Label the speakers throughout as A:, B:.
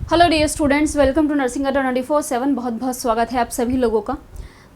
A: Hello dear students, welcome to nursing Adda 24/7। बहुत बहुत स्वागत है आप सभी लोगों का।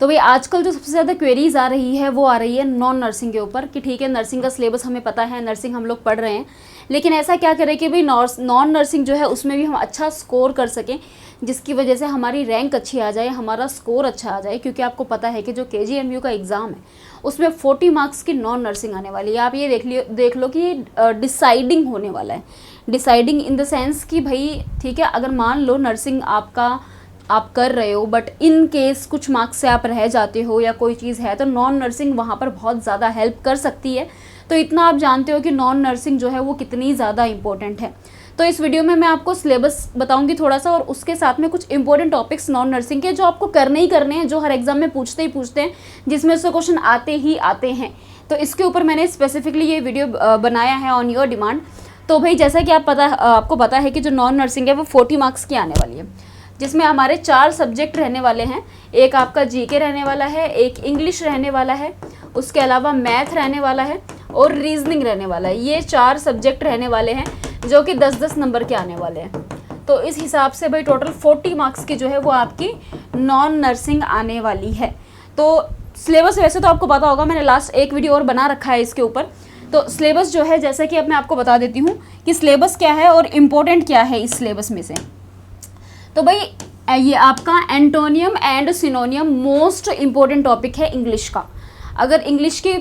A: तो भाई आजकल जो सबसे ज़्यादा क्वेरीज आ रही है वो आ रही है नॉन नर्सिंग के ऊपर कि ठीक है नर्सिंग का सिलेबस हमें पता है, नर्सिंग हम लोग पढ़ रहे हैं, लेकिन ऐसा क्या करें कि भाई नॉन नर्सिंग जो है उसमें भी हम अच्छा स्कोर कर सकें, जिसकी वजह से हमारी रैंक अच्छी आ जाए, हमारा स्कोर अच्छा आ जाए। क्योंकि आपको पता है कि जो KGMU का एग्ज़ाम है उसमें 40 मार्क्स की नॉन नर्सिंग आने वाली है। आप ये देख लो कि डिसाइडिंग होने वाला है। डिसाइडिंग इन द सेंस कि भाई ठीक है, अगर मान लो नर्सिंग आप कर रहे हो बट इन केस कुछ मार्क्स से आप रह जाते हो या कोई चीज़ है तो नॉन नर्सिंग वहाँ पर बहुत ज़्यादा हेल्प कर सकती है। तो इतना आप जानते हो कि नॉन नर्सिंग जो है वो कितनी ज़्यादा इंपॉर्टेंट है। तो इस वीडियो में मैं आपको सिलेबस बताऊंगी थोड़ा सा, और उसके साथ में कुछ इंपॉर्टेंट टॉपिक्स नॉन नर्सिंग के जो आपको करने ही करने हैं, जो हर एग्जाम में पूछते हैं, जिसमें से क्वेश्चन आते ही आते हैं। तो इसके ऊपर मैंने स्पेसिफिकली ये वीडियो बनाया है ऑन योर डिमांड। तो भाई जैसा कि आपको पता है कि जो नॉन नर्सिंग है वो 40 मार्क्स की आने वाली है, जिसमें हमारे 4 सब्जेक्ट रहने वाले हैं। एक आपका GK रहने वाला है, एक इंग्लिश रहने वाला है, उसके अलावा मैथ रहने वाला है और रीजनिंग रहने वाला है। ये 4 सब्जेक्ट रहने वाले हैं जो कि 10-10 नंबर के आने वाले हैं। तो इस हिसाब से भाई टोटल 40 मार्क्स की जो है वो आपकी नॉन नर्सिंग आने वाली है। तो सिलेबस वैसे तो आपको पता होगा, मैंने लास्ट एक वीडियो और बना रखा है इसके ऊपर। तो सिलेबस जो है, जैसा कि अब मैं आपको बता देती हूँ कि सिलेबस क्या है और इम्पोर्टेंट क्या है इस सिलेबस में से। तो भाई ये आपका antonym and सिनोनियम most important topic है इंग्लिश का। अगर इंग्लिश की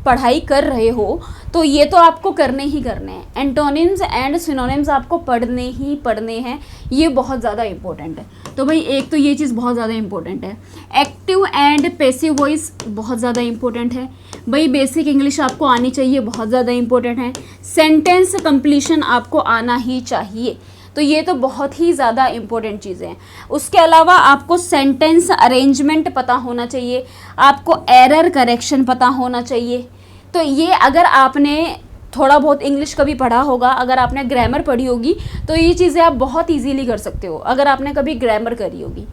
A: पढ़ाई कर रहे हो तो ये तो आपको करने ही करने हैं। एंटोनिम्स एंड सिनोनिम्स आपको पढ़ने ही पढ़ने हैं, ये बहुत ज़्यादा इंपॉर्टेंट है। तो भाई एक तो ये चीज़ बहुत ज़्यादा इंपॉर्टेंट है। एक्टिव एंड पैसिव वॉइस बहुत ज़्यादा इंपॉर्टेंट है। भाई बेसिक इंग्लिश आपको आनी चाहिए, बहुत ज़्यादा इंपॉर्टेंट है। सेंटेंस कंप्लीशन आपको आना ही चाहिए, तो ये तो बहुत ही ज़्यादा इंपॉर्टेंट चीज़ें हैं। उसके अलावा आपको सेंटेंस अरेंजमेंट पता होना चाहिए, आपको एरर करेक्शन पता होना चाहिए। तो ये अगर आपने थोड़ा बहुत इंग्लिश कभी पढ़ा होगा, अगर आपने ग्रामर पढ़ी होगी तो ये चीज़ें आप बहुत इजीली कर सकते हो, अगर आपने कभी ग्रामर करी होगी।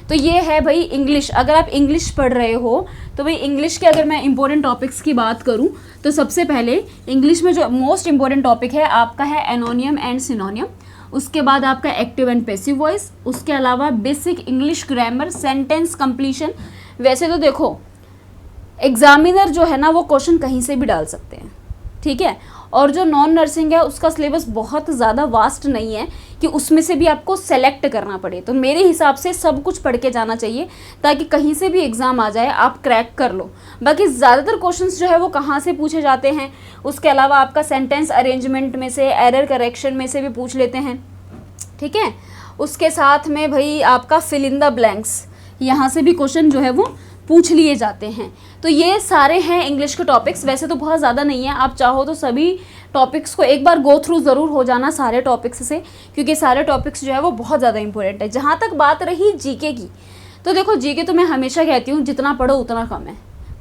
A: तो ये है भाई इंग्लिश। अगर आप इंग्लिश पढ़ रहे हो तो भाई इंग्लिश के अगर मैं इंपॉर्टेंट टॉपिक्स की बात करूँ तो सबसे पहले इंग्लिश में जो मोस्ट इंपॉर्टेंट टॉपिक है आपका है एनोनियम एंड सिनोनियम। उसके बाद आपका एक्टिव एंड पैसिव वॉइस, उसके अलावा basic English grammar, sentence completion. वैसे तो देखो एग्जामिनर जो है ना वो क्वेश्चन कहीं से भी डाल सकते हैं, ठीक है। और जो नॉन नर्सिंग है उसका सिलेबस बहुत ज़्यादा वास्ट नहीं है कि उसमें से भी आपको सेलेक्ट करना पड़े। तो मेरे हिसाब से सब कुछ पढ़ के जाना चाहिए ताकि कहीं से भी एग्ज़ाम आ जाए आप क्रैक कर लो। बाकी ज़्यादातर क्वेश्चंस जो है वो कहाँ से पूछे जाते हैं, उसके अलावा आपका सेंटेंस अरेंजमेंट में से, एरर करेक्शन में से भी पूछ लेते हैं, ठीक है। उसके साथ में भाई आपका फिल इन द ब्लैंक्स, यहाँ से भी क्वेश्चन जो है वो पूछ लिए जाते हैं। तो ये सारे हैं इंग्लिश के टॉपिक्स। वैसे तो बहुत ज़्यादा नहीं है, आप चाहो तो सभी टॉपिक्स को एक बार गो थ्रू ज़रूर हो जाना सारे टॉपिक्स से, क्योंकि सारे टॉपिक्स जो है वो बहुत ज़्यादा इंपॉर्टेंट है। जहाँ तक बात रही GK की, तो देखो GK तो मैं हमेशा कहती हूँ जितना पढ़ो उतना कम है,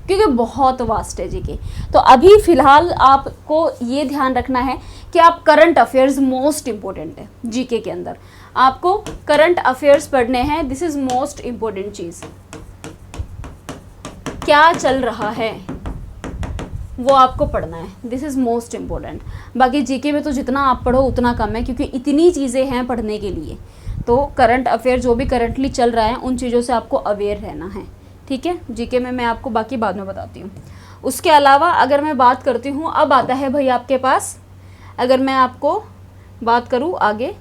A: क्योंकि बहुत वास्ट है GK। तो अभी फ़िलहाल आपको ये ध्यान रखना है कि आप करंट अफेयर्स मोस्ट इम्पोर्टेंट है GK के अंदर, आपको करंट अफेयर्स पढ़ने हैं। दिस इज़ मोस्ट इम्पोर्टेंट चीज़, क्या चल रहा है वो आपको पढ़ना है, दिस इज़ मोस्ट इम्पोर्टेंट। बाकी GK में तो जितना आप पढ़ो उतना कम है, क्योंकि इतनी चीज़ें हैं पढ़ने के लिए। तो करंट अफेयर जो भी करंटली चल रहा है उन चीज़ों से आपको अवेयर रहना है, ठीक है। GK में मैं आपको बाकी बाद में बताती हूँ। उसके अलावा अगर मैं बात करती हूँ, अब आता है भाई आपके पास, अगर मैं आपको बात करूँ आगे,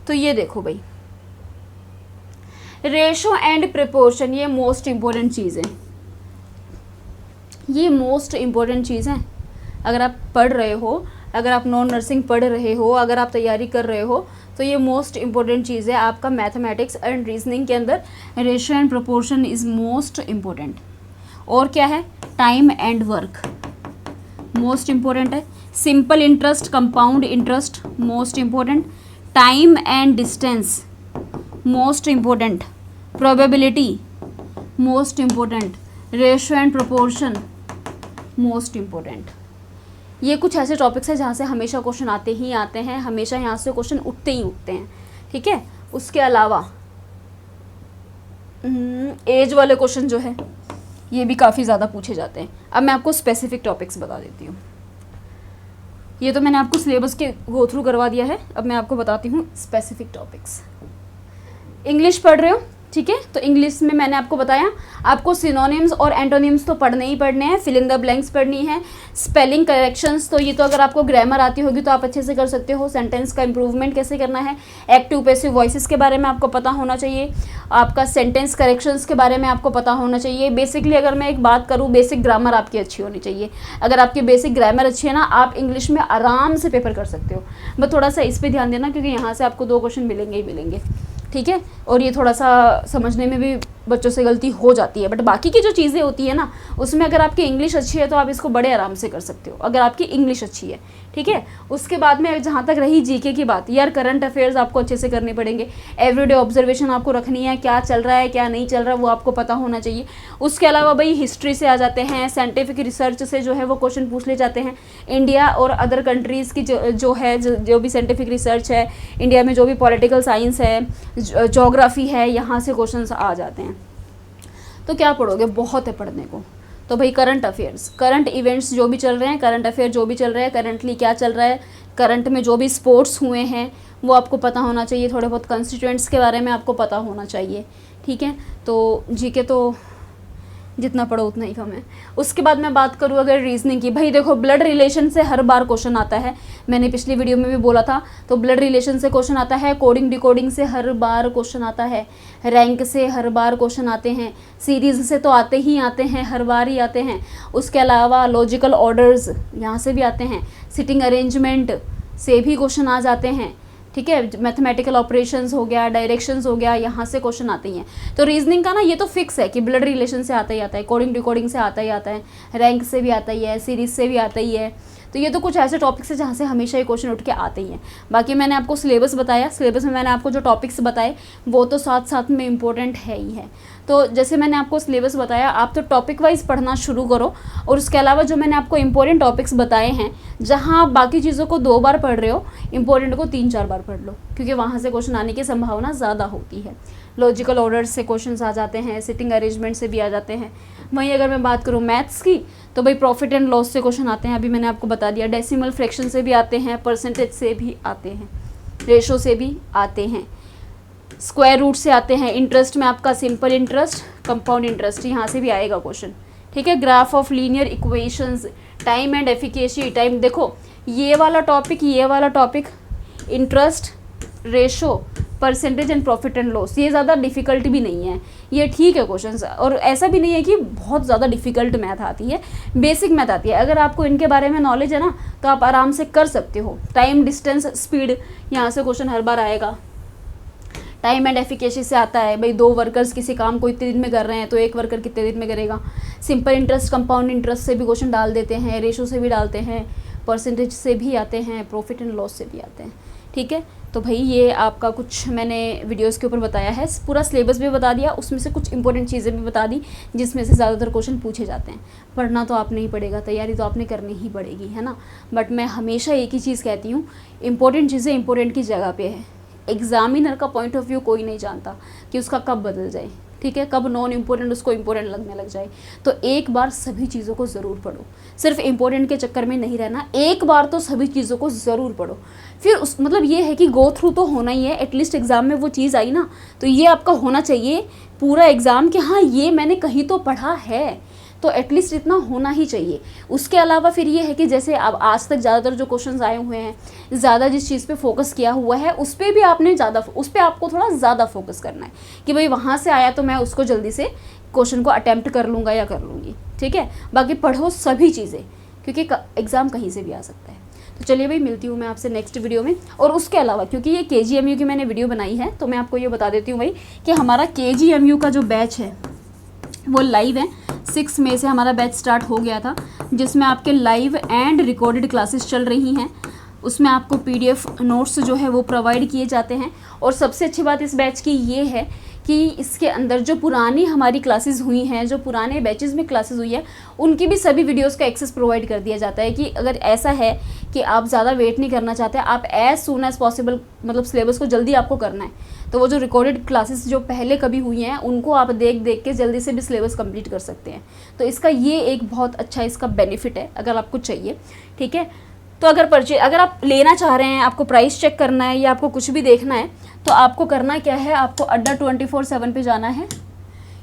A: तो ये देखो भाई रेशो एंड प्रोपोर्शन, ये मोस्ट इम्पोर्टेंट चीज़ है, ये मोस्ट इम्पोर्टेंट चीज़ है। अगर आप पढ़ रहे हो, अगर आप नॉन नर्सिंग पढ़ रहे हो, अगर आप तैयारी कर रहे हो, तो ये मोस्ट इम्पोर्टेंट चीज़ है आपका मैथमेटिक्स एंड रीजनिंग के अंदर। Ratio and proportion is most important. और क्या है, time and work most important है। Simple interest, compound interest most important. Time and distance most important. Probability most important. Ratio and proportion most important. ये कुछ ऐसे topics हैं जहाँ से हमेशा क्वेश्चन आते ही आते हैं, हमेशा यहाँ से क्वेश्चन उठते ही उठते हैं, ठीक है। उसके अलावा एज वाले क्वेश्चन जो है ये भी काफ़ी ज़्यादा पूछे जाते हैं। अब मैं आपको स्पेसिफिक टॉपिक्स बता देती हूँ। ये तो मैंने आपको सिलेबस के गो थ्रू करवा दिया है। अब मैं आपको बताती हूँ स्पेसिफिक टॉपिक्स। इंग्लिश पढ़ रहे हो, ठीक है, तो इंग्लिश में मैंने आपको बताया आपको सिनोनिम्स और एंटोनिम्स तो पढ़ने ही पढ़ने हैं, फिल इन द ब्लैंक्स पढ़नी है, स्पेलिंग करेक्शंस, तो ये तो अगर आपको ग्रामर आती होगी तो आप अच्छे से कर सकते हो। सेंटेंस का इंप्रूवमेंट कैसे करना है, एक्टिव पैसिव वॉइसेस के बारे में आपको पता होना चाहिए, आपका सेंटेंस करेक्शंस के बारे में आपको पता होना चाहिए। बेसिकली अगर मैं एक बात करूँ, बेसिक ग्रामर आपकी अच्छी होनी चाहिए। अगर आपकी बेसिक ग्रामर अच्छी है ना, आप इंग्लिश में आराम से पेपर कर सकते हो। बस थोड़ा सा इस पर ध्यान देना क्योंकि यहाँ से आपको 2 क्वेश्चन मिलेंगे ही मिलेंगे, ठीक है। और ये थोड़ा सा समझने में भी बच्चों से गलती हो जाती है, बट बाकी की जो चीज़ें होती है ना, उसमें अगर आपकी इंग्लिश अच्छी है तो आप इसको बड़े आराम से कर सकते हो, अगर आपकी इंग्लिश अच्छी है, ठीक है। उसके बाद में जहाँ तक रही जीके की बात, यार करंट अफेयर्स आपको अच्छे से करने पड़ेंगे, एवरीडे ऑब्जर्वेशन आपको रखनी है, क्या चल रहा है क्या नहीं चल रहा है वो आपको पता होना चाहिए। उसके अलावा भाई हिस्ट्री से आ जाते हैं, साइंटिफिक रिसर्च से जो है वो क्वेश्चन पूछ ले जाते हैं। इंडिया और अदर कंट्रीज़ की जो भी साइंटिफिक रिसर्च है, इंडिया में जो भी पॉलिटिकल साइंस है, जोग्राफी है, यहाँ से क्वेश्चन आ जाते हैं। तो क्या पढ़ोगे, बहुत है पढ़ने को। तो भाई करंट अफेयर्स, करंट इवेंट्स जो भी चल रहे हैं, करंट अफेयर जो भी चल रहे हैं, करंटली क्या चल रहा है, करंट में जो भी स्पोर्ट्स हुए हैं वो आपको पता होना चाहिए। थोड़े बहुत कॉन्स्टिट्यूएंट्स के बारे में आपको पता होना चाहिए, ठीक है। तो जीके तो जितना पढ़ो उतना ही कम है। उसके बाद मैं बात करूँ अगर रीजनिंग की, भाई देखो ब्लड रिलेशन से हर बार क्वेश्चन आता है, मैंने पिछली वीडियो में भी बोला था। तो ब्लड रिलेशन से क्वेश्चन आता है, कोडिंग डिकोडिंग से हर बार क्वेश्चन आता है, रैंक से हर बार क्वेश्चन आते हैं, सीरीज़ से तो आते ही आते हैं, हर बार ही आते हैं। उसके अलावा लॉजिकल ऑर्डर्स यहाँ से भी आते हैं, सिटिंग अरेंजमेंट से भी क्वेश्चन आ जाते हैं, ठीक है। मैथमेटिकल ऑपरेशंस हो गया, डायरेक्शंस हो गया, यहाँ से क्वेश्चन आते ही हैं। तो रीजनिंग का ना ये तो फिक्स है कि ब्लड रिलेशन से आता ही आता है, कोडिंग डिकोडिंग से आता ही आता है, रैंक से भी आता ही है, सीरीज से भी आता ही है। तो ये तो कुछ ऐसे टॉपिक्स है जहाँ से हमेशा ये क्वेश्चन उठ के आते ही हैं। बाकी मैंने आपको सिलेबस बताया, सिलेबस में मैंने आपको जो टॉपिक्स बताए वो तो साथ साथ में इम्पोर्टेंट है ही है। तो जैसे मैंने आपको सिलेबस बताया, आप तो टॉपिक वाइज पढ़ना शुरू करो। और उसके अलावा जो मैंने आपको इंपॉर्टेंट टॉपिक्स बताए हैं, जहाँ आप बाकी चीज़ों को 2 बार पढ़ रहे हो, इंपॉर्टेंट को 3-4 बार पढ़ लो, क्योंकि वहाँ से क्वेश्चन आने की संभावना ज़्यादा होती है। लॉजिकल ऑर्डर से क्वेश्चन आ जाते हैं, सिटिंग अरेंजमेंट से भी आ जाते हैं। वहीं अगर मैं बात करूँ मैथ्स की, तो भाई प्रॉफिट एंड लॉस से क्वेश्चन आते हैं, अभी मैंने आपको बता दिया। डेसिमल फ्रैक्शन से भी आते हैं, परसेंटेज से भी आते हैं, रेशो से भी आते हैं, स्क्वायर रूट से आते हैं, इंटरेस्ट में आपका सिंपल इंटरेस्ट, कंपाउंड इंटरेस्ट, यहाँ से भी आएगा क्वेश्चन, ठीक है। Graph of linear equations, time and efficacy, time देखो ये वाला topic interest, ratio, percentage and profit and loss, ये ज़्यादा डिफ़िकल्ट भी नहीं है, ये ठीक है क्वेश्चंस। और ऐसा भी नहीं है कि बहुत ज़्यादा डिफ़िकल्ट मैथ आती है, बेसिक मैथ आती है। अगर आपको इनके बारे में नॉलेज है ना तो आप आराम से कर सकते हो। टाइम, डिस्टेंस, स्पीड, यहाँ से क्वेश्चन हर बार आएगा। टाइम एंड एफिकेसी से आता है, भाई 2 वर्कर्स किसी काम को इतने दिन में कर रहे हैं तो 1 वर्कर कितने दिन में करेगा। सिंपल इंटरेस्ट, कंपाउंड इंटरेस्ट से भी क्वेश्चन डाल देते हैं, रेशो से भी डालते हैं, परसेंटेज से भी आते हैं, प्रॉफिट एंड लॉस से भी आते हैं, ठीक है। तो भाई ये आपका कुछ मैंने वीडियोस के ऊपर बताया है, पूरा सिलेबस भी बता दिया, उसमें से कुछ इंपॉर्टेंट चीज़ें भी बता दी जिसमें से ज़्यादातर क्वेश्चन पूछे जाते हैं। पढ़ना तो आपने ही पड़ेगा, तैयारी तो आपने करनी ही पड़ेगी, है ना। बट मैं हमेशा एक ही चीज़ कहती हूँ, इंपॉर्टेंट चीज़ें इंपॉर्टेंट की जगह पे है। एग्जामिनर का पॉइंट ऑफ व्यू कोई नहीं जानता कि उसका कब बदल जाए, ठीक है, कब नॉन इम्पोर्टेंट उसको इम्पोर्टेंट लगने लग जाए। तो एक बार सभी चीज़ों को ज़रूर पढ़ो, सिर्फ इम्पोर्टेंट के चक्कर में नहीं रहना, एक बार तो सभी चीज़ों को ज़रूर पढ़ो। फिर उस मतलब ये है कि गो थ्रू तो होना ही है, एटलीस्ट एग्ज़ाम में वो चीज़ आई ना तो ये आपका होना चाहिए पूरा एग्ज़ाम कि हाँ ये मैंने कहीं तो पढ़ा है, तो एटलीस्ट इतना होना ही चाहिए। उसके अलावा फिर ये है कि जैसे अब आज तक ज़्यादातर जो क्वेश्चंस आए हुए हैं, ज़्यादा जिस चीज़ पे फोकस किया हुआ है उस पर भी आपने ज़्यादा, उस पर आपको थोड़ा ज़्यादा फोकस करना है कि भाई वहाँ से आया तो मैं उसको जल्दी से क्वेश्चन को अटैम्प्ट कर लूँगा या कर लूँगी, ठीक है। बाकी पढ़ो सभी चीज़ें, क्योंकि एग्ज़ाम कहीं से भी आ सकता है। तो चलिए भाई, मिलती हूँ मैं आपसे नेक्स्ट वीडियो में। और उसके अलावा क्योंकि ये KGMU की मैंने वीडियो बनाई है तो मैं आपको ये बता देती हूँ भाई कि हमारा KGMU का जो बैच है वो लाइव है। 6 मई से हमारा बैच स्टार्ट हो गया था, जिसमें आपके लाइव एंड रिकॉर्डेड क्लासेस चल रही हैं। उसमें आपको PDF नोट्स जो है वो प्रोवाइड किए जाते हैं। और सबसे अच्छी बात इस बैच की ये है कि इसके अंदर जो पुरानी हमारी क्लासेस हुई हैं, जो पुराने बैचेस में क्लासेस हुई है, उनकी भी सभी वीडियोस का एक्सेस प्रोवाइड कर दिया जाता है कि अगर ऐसा है कि आप ज़्यादा वेट नहीं करना चाहते, आप एज सून एज़ पॉसिबल मतलब सिलेबस को जल्दी आपको करना है, तो वो जो रिकॉर्डेड क्लासेस जो पहले कभी हुई हैं उनको आप देख देख के जल्दी से भी सिलेबस कंप्लीट कर सकते हैं। तो इसका ये एक बहुत अच्छा इसका बेनिफिट है अगर आपको चाहिए, ठीक है। तो अगर आप लेना चाह रहे हैं, आपको प्राइस चेक करना है या आपको कुछ भी देखना है, तो आपको करना क्या है, आपको अड्डा 24/7 पे जाना है।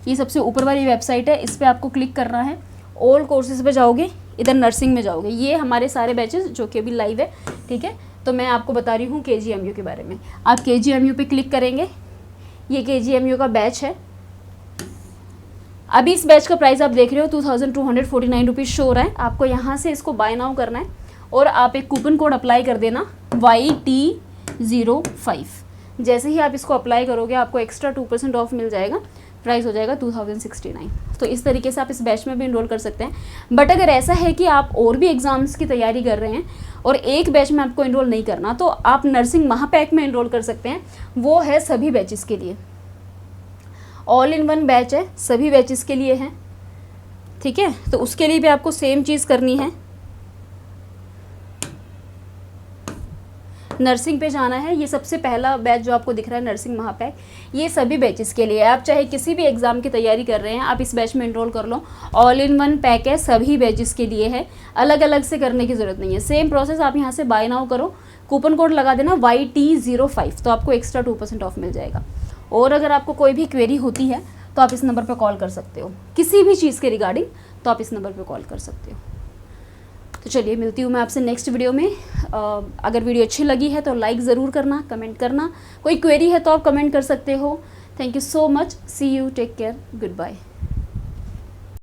A: ये सबसे ऊपर वाली वेबसाइट है, इस पर आपको क्लिक करना है। ऑल कोर्सेज पे जाओगे, इधर नर्सिंग में जाओगे, ये हमारे सारे बैचेस जो कि अभी लाइव है, ठीक है। तो मैं आपको बता रही हूँ KGMU के बारे में। आप KGMU पे क्लिक करेंगे, ये KGMU का बैच है। अभी इस बैच का प्राइस आप देख रहे हो 2249 रुपीज़ शो हो रहा है। आपको यहाँ से इसको बाय नाउ करना है और आप एक कूपन कोड अप्लाई कर देना YT05। जैसे ही आप इसको अप्लाई करोगे आपको एक्स्ट्रा 2% ऑफ मिल जाएगा, प्राइस हो जाएगा 2069। तो इस तरीके से आप इस बैच में भी इनरोल कर सकते हैं। बट अगर ऐसा है कि आप और भी एग्ज़ाम्स की तैयारी कर रहे हैं और एक बैच में आपको इनरोल नहीं करना, तो आप नर्सिंग महापैक में इनरोल कर सकते हैं। वो है सभी बैचेस के लिए, ऑल इन वन बैच है, सभी बैचेस के लिए है, ठीक है। तो उसके लिए भी आपको सेम चीज़ करनी है, नर्सिंग पे जाना है। ये सबसे पहला बैच जो आपको दिख रहा है नर्सिंग महापैक, ये सभी बैचेस के लिए है। आप चाहे किसी भी एग्ज़ाम की तैयारी कर रहे हैं, आप इस बैच में इनरोल कर लो। ऑल इन वन पैक है, सभी बैचेस के लिए है, अलग अलग से करने की ज़रूरत नहीं है। सेम प्रोसेस, आप यहाँ से बाय नाउ करो, कूपन कोड लगा देना YT05, तो आपको एक्स्ट्रा 2% ऑफ मिल जाएगा। और अगर आपको कोई भी क्वेरी होती है तो आप इस नंबर पर कॉल कर सकते हो, किसी भी चीज़ के रिगार्डिंग, तो आप इस नंबर पर कॉल कर सकते हो। तो चलिए, मिलती हूँ मैं आपसे नेक्स्ट वीडियो में। अगर वीडियो अच्छी लगी है तो लाइक ज़रूर करना, कमेंट करना, कोई क्वेरी है तो आप कमेंट कर सकते हो। Thank you so much, see you, take care, good bye.